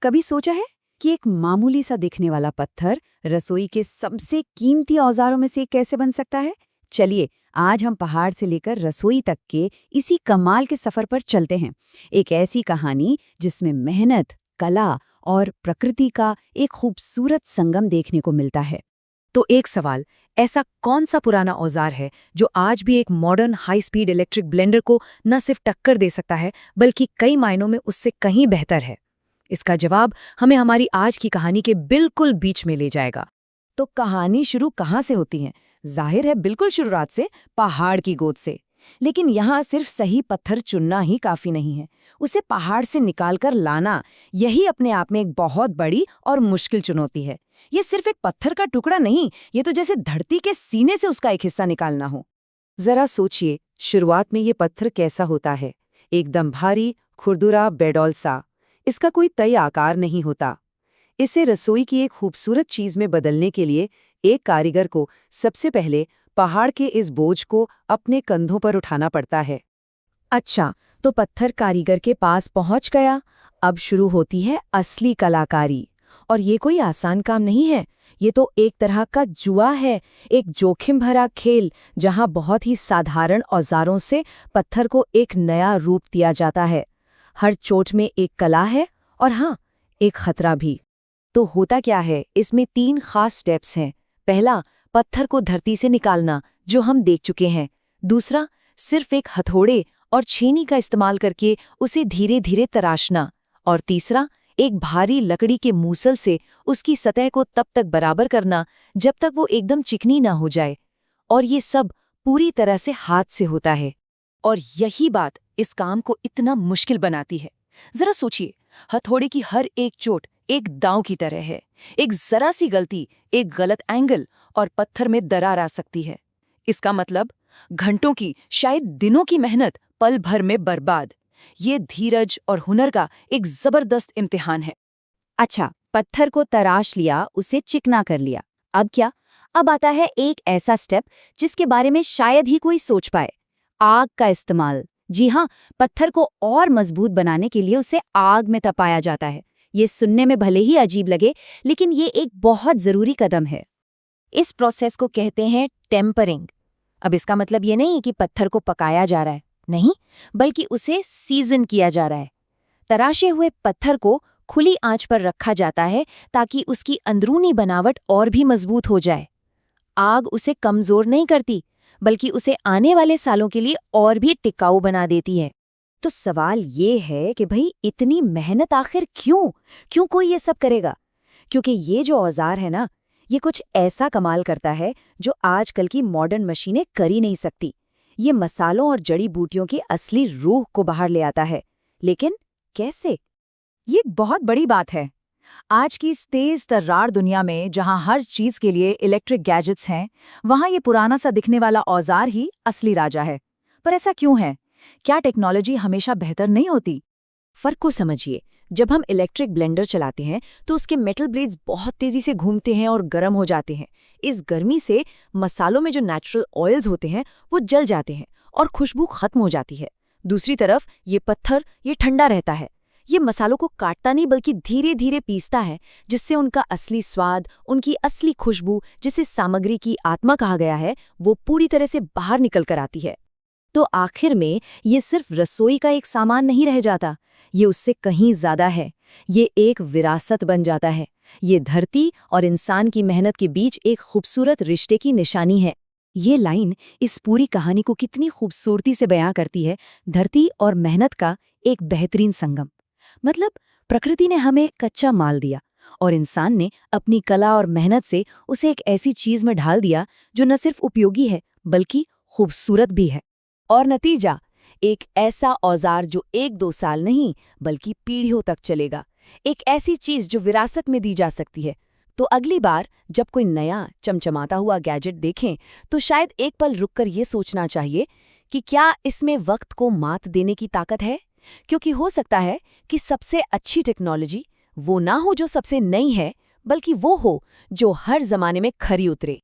कभी सोचा है कि एक मामूली सा दिखने वाला पत्थर रसोई के सबसे कीमती औजारों में से एक कैसे बन सकता है? चलिए, आज हम पहाड़ से लेकर रसोई तक के इसी कमाल के सफर पर चलते हैं। एक ऐसी कहानी जिसमें मेहनत, कला और प्रकृति का एक खूबसूरत संगम देखने को मिलता है। तो एक सवाल, ऐसा कौन सा पुराना औजार है जो आज भी एक modern high speed electric blender को न सिर्फ टक्कर दे सकता है बल्कि कई मायनों में उससे कहीं बेहतर है? इसका जवाब हमें हमारी आज की कहानी के बिल्कुल बीच में ले जाएगा। तो कहानी शुरू कहाँ से होती है? जाहिर है बिल्कुल शुरुआत से, पहाड़ की गोद से। लेकिन यहाँ सिर्फ सही पत्थर चुनना ही काफी नहीं है, उसे पहाड़ से निकालकर लाना, यही अपने आप में एक बहुत बड़ी और मुश्किल चुनौती है। ये सिर्फ एक पत्थर का टुकड़ा नहीं, ये तो जैसे धरती के सीने से उसका एक हिस्सा निकालना हो। जरा सोचिए, शुरुआत में ये पत्थर कैसा होता है? एकदम भारी, खुरदुरा, बेडौल सा। इसका कोई तय आकार नहीं होता। इसे रसोई की एक खूबसूरत चीज में बदलने के लिए एक कारीगर को सबसे पहले पहाड़ के इस बोझ को अपने कंधों पर उठाना पड़ता है। अच्छा, तो पत्थर कारीगर के पास पहुंच गया। अब शुरू होती है असली कलाकारी। और ये कोई आसान काम नहीं है, ये तो एक तरह का जुआ है, एक जोखिम भरा खेल जहां बहुत ही साधारण औजारों से पत्थर को एक नया रूप दिया जाता है। हर चोट में एक कला है और हाँ, एक खतरा भी। तो होता क्या है, इसमें 3 खास स्टेप्स हैं। पहला, पत्थर को धरती से निकालना, जो हम देख चुके हैं। दूसरा, सिर्फ एक हथौड़े और छेनी का इस्तेमाल करके उसे धीरे धीरे तराशना। और तीसरा, एक भारी लकड़ी के मूसल से उसकी सतह को तब तक बराबर करना जब तक वो एकदम चिकनी ना हो जाए। और ये सब पूरी तरह से हाथ से होता है। और यही बात इस काम को इतना मुश्किल बनाती है। जरा सोचिए, हथौड़े की हर एक चोट एक दांव की तरह है। एक जरा सी गलती, एक गलत एंगल और पत्थर में दरार आ सकती है। इसका मतलब घंटों की, शायद दिनों की मेहनत पल भर में बर्बाद। ये धीरज और हुनर का एक जबरदस्त इम्तिहान है। अच्छा, पत्थर को तराश लिया, उसे चिकना कर लिया। अब क्या? अब आता है एक ऐसा स्टेप जिसके बारे में शायद ही कोई सोच पाए। आग का इस्तेमाल। जी हाँ, पत्थर को और मजबूत बनाने के लिए उसे आग में तपाया जाता है। ये सुनने में भले ही अजीब लगे, लेकिन ये एक बहुत जरूरी कदम है। इस प्रोसेस को कहते हैं टेम्परिंग। अब इसका मतलब ये नहीं कि पत्थर को पकाया जा रहा है, नहीं, बल्कि उसे सीजन किया जा रहा है। तराशे हुए पत्थर को खुली आंच पर रखा जाता है ताकि उसकी अंदरूनी बनावट और भी मजबूत हो जाए। आग उसे कमजोर नहीं करती, बल्कि उसे आने वाले सालों के लिए और भी टिकाऊ बना देती है। तो सवाल ये है कि भाई इतनी मेहनत आखिर क्यों कोई ये सब करेगा? क्योंकि ये जो औजार है ना, ये कुछ ऐसा कमाल करता है जो आजकल की मॉडर्न मशीनें कर ही नहीं सकती। ये मसालों और जड़ी बूटियों की असली रूह को बाहर ले आता है। लेकिन कैसे? ये बहुत बड़ी बात है। आज की इस तेज तर्रार दुनिया में जहां हर चीज के लिए इलेक्ट्रिक गैजेट्स हैं, वहां ये पुराना सा दिखने वाला औजार ही असली राजा है। पर ऐसा क्यों है? क्या टेक्नोलॉजी हमेशा बेहतर नहीं होती? फर्क को समझिए। जब हम इलेक्ट्रिक ब्लेंडर चलाते हैं तो उसके मेटल ब्लेड्स बहुत तेजी से घूमते हैं और गर्म हो जाते हैं। इस गर्मी से मसालों में जो नेचुरल ऑयल्स होते हैं वो जल जाते हैं और खुशबू खत्म हो जाती है। दूसरी तरफ ये पत्थर, ये ठंडा रहता है। ये मसालों को काटता नहीं बल्कि धीरे धीरे पीसता है, जिससे उनका असली स्वाद, उनकी असली खुशबू, जिसे सामग्री की आत्मा कहा गया है, वो पूरी तरह से बाहर निकल कर आती है। तो आखिर में ये सिर्फ रसोई का एक सामान नहीं रह जाता, ये उससे कहीं ज्यादा है। ये एक विरासत बन जाता है। ये धरती और इंसान की मेहनत के बीच एक खूबसूरत रिश्ते की निशानी है। ये लाइन इस पूरी कहानी को कितनी खूबसूरती से बयां करती है। धरती और मेहनत का एक बेहतरीन संगम। मतलब प्रकृति ने हमें कच्चा माल दिया और इंसान ने अपनी कला और मेहनत से उसे एक ऐसी चीज में ढाल दिया जो न सिर्फ उपयोगी है बल्कि खूबसूरत भी है। और नतीजा, एक ऐसा औजार जो 1-2 साल नहीं बल्कि पीढ़ियों तक चलेगा। एक ऐसी चीज जो विरासत में दी जा सकती है। तो अगली बार जब कोई नया चमचमाता हुआ गैजेट देखें तो शायद एक पल रुककर ये सोचना चाहिए कि क्या इसमें वक्त को मात देने की ताकत है? क्योंकि हो सकता है कि सबसे अच्छी टेक्नोलॉजी वो ना हो जो सबसे नई है, बल्कि वो हो जो हर जमाने में खरी उतरे।